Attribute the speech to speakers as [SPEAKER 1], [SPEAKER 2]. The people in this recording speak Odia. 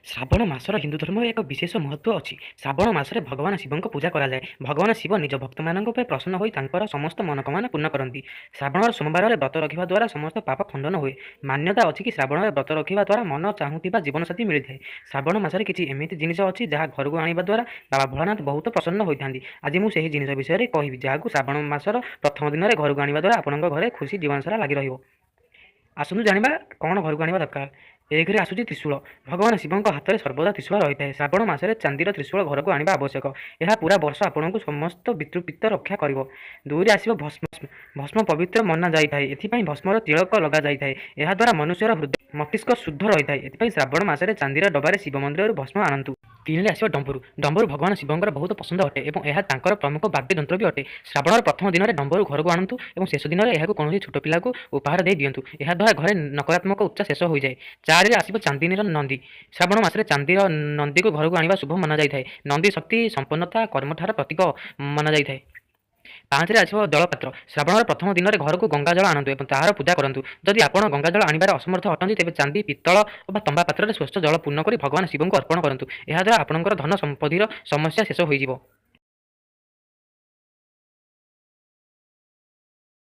[SPEAKER 1] ଶ୍ରାବଣ ମାସର ହିନ୍ଦୁ ଧର୍ମରେ ଏକ ବିଶେଷ ମହତ୍ତ୍ୱ ଅଛି। ଶ୍ରାବଣ ମାସରେ ଭଗବାନ ଶିବଙ୍କ ପୂଜା କରାଯାଏ। ଭଗବାନ ଶିବ ନିଜ ଭକ୍ତମାନଙ୍କ ଉପରେ ପ୍ରସନ୍ନ ହୋଇ ତାଙ୍କର ସମସ୍ତ ମନୋକାମନା ପୂର୍ଣ୍ଣ କରନ୍ତି। ଶ୍ରାବଣର ସୋମବାରରେ ବ୍ରତ ରଖିବା ଦ୍ୱାରା ସମସ୍ତ ପାପ ଖଣ୍ଡନ ହୁଏ। ମାନ୍ୟତା ଅଛି କି ଶ୍ରାବଣରେ ବ୍ରତ ରଖିବା ଦ୍ୱାରା ମନ ଚାହୁଁଥିବା ଜୀବନସାଥୀ ମିଳିଥାଏ। ଶ୍ରାବଣ ମାସରେ କିଛି ଏମିତି ଜିନିଷ ଅଛି ଯାହା ଘରକୁ ଆଣିବା ଦ୍ୱାରା ବାବା ଭୋଳାନାଥ ବହୁତ ପ୍ରସନ୍ନ ହୋଇଥାନ୍ତି। ଆଜି ମୁଁ ସେହି ଜିନିଷ ବିଷୟରେ କହିବି ଯାହାକୁ ଶ୍ରାବଣ ମାସର ପ୍ରଥମ ଦିନରେ ଘରକୁ ଆଣିବା ଦ୍ୱାରା ଆପଣଙ୍କ ଘରେ ଖୁସି ଜୀବନସାରା ଲାଗି ରହିବ। ଆସନ୍ତୁ ଜାଣିବା କ'ଣ ଘରକୁ ଆଣିବା ଦରକାର। ଏକରେ ଆସୁଛି ତ୍ରିଶୂଳ। ଭଗବାନ ଶିବଙ୍କ ହାତରେ ସର୍ବଦା ତ୍ରିଶୂଳ ରହିଥାଏ। ଶ୍ରାବଣ ମାସରେ ଚାନ୍ଦିର ତ୍ରିଶୂଳ ଘରକୁ ଆଣିବା ଆବଶ୍ୟକ। ଏହା ପୁରା ବର୍ଷ ଆପଣଙ୍କୁ ସମସ୍ତ ପିତୃପିତ ରକ୍ଷା କରିବ। ଦୁଇରେ ଆସିବ ଭସ୍ମ। ଭସ୍ମ ପବିତ୍ର ମନା ଯାଇଥାଏ, ଏଥିପାଇଁ ଭସ୍ମର ତିଳକ ଲଗାଯାଇଥାଏ। ଏହାଦ୍ୱାରା ମନୁଷ୍ୟର ହୃଦୟ ମସ୍ତିଷ୍କ ଶୁଦ୍ଧ ରହିଥାଏ। ଏଥିପାଇଁ ଶ୍ରାବଣ ମାସରେ ଚାନ୍ଦିର ଡବାରେ ଶିବ ମନ୍ଦିରରୁ ଭସ୍ମ ଆଣନ୍ତୁ। ତିନିରେ ଆସିବ ଡମ୍ବରୁ। ଡମ୍ବରୁ ଭଗବାନ ଶିବଙ୍କର ବହୁତ ପସନ୍ଦ ଅଟେ ଏବଂ ଏହା ତାଙ୍କର ପ୍ରମୁଖ ବାଦ୍ୟଯନ୍ତ୍ର ବି ଅଟେ। ଶ୍ରାବଣର ପ୍ରଥମ ଦିନରେ ଡମ୍ବରୁ ଘରକୁ ଆଣନ୍ତୁ ଏବଂ ଶେଷ ଦିନରେ ଏହାକୁ କୌଣସି ଛୋଟ ପିଲାକୁ ଉପହାର ଦେଇ ଦିଅନ୍ତୁ। ଏହାଦ୍ୱାରା ଘରେ ନକାରାତ୍ମକ ଉର୍ଜା ଶେଷ ହୋଇଯାଏ। ଚାରିରେ ଆସିବ ଚାନ୍ଦିନୀର ନନ୍ଦୀ। ଶ୍ରାବଣ ମାସରେ ଚାନ୍ଦିର ନନ୍ଦୀକୁ ଘରକୁ ଆଣିବା ଶୁଭ ମନାଯାଇଥାଏ। ନନ୍ଦୀ ଶକ୍ତି, ସମ୍ପନ୍ନତା, କର୍ମଠାର ପ୍ରତୀକ ମନାଯାଇଥାଏ। ପାଞ୍ଚରେ ଆସିବ ଜଳପାତ୍ର। ଶ୍ରାବଣର ପ୍ରଥମ ଦିନରେ ଘରକୁ ଗଙ୍ଗାଜଳ ଆଣନ୍ତୁ ଏବଂ ତାହାର ପୂଜା କରନ୍ତୁ। ଯଦି ଆପଣ ଗଙ୍ଗାଜଳ ଆଣିବାରେ ଅସମର୍ଥ ଅଟନ୍ତି ତେବେ ଚାନ୍ଦି, ପିତ୍ତଳ ବା ତମ୍ବା ପାତ୍ରରେ ସ୍ୱଚ୍ଛ ଜଳ ପୂର୍ଣ୍ଣ କରି ଭଗବାନ ଶିବଙ୍କୁ ଅର୍ପଣ କରନ୍ତୁ। ଏହାଦ୍ୱାରା ଆପଣଙ୍କର ଧନ ସମ୍ପତ୍ତିର ସମସ୍ୟା ଶେଷ ହୋଇଯିବ।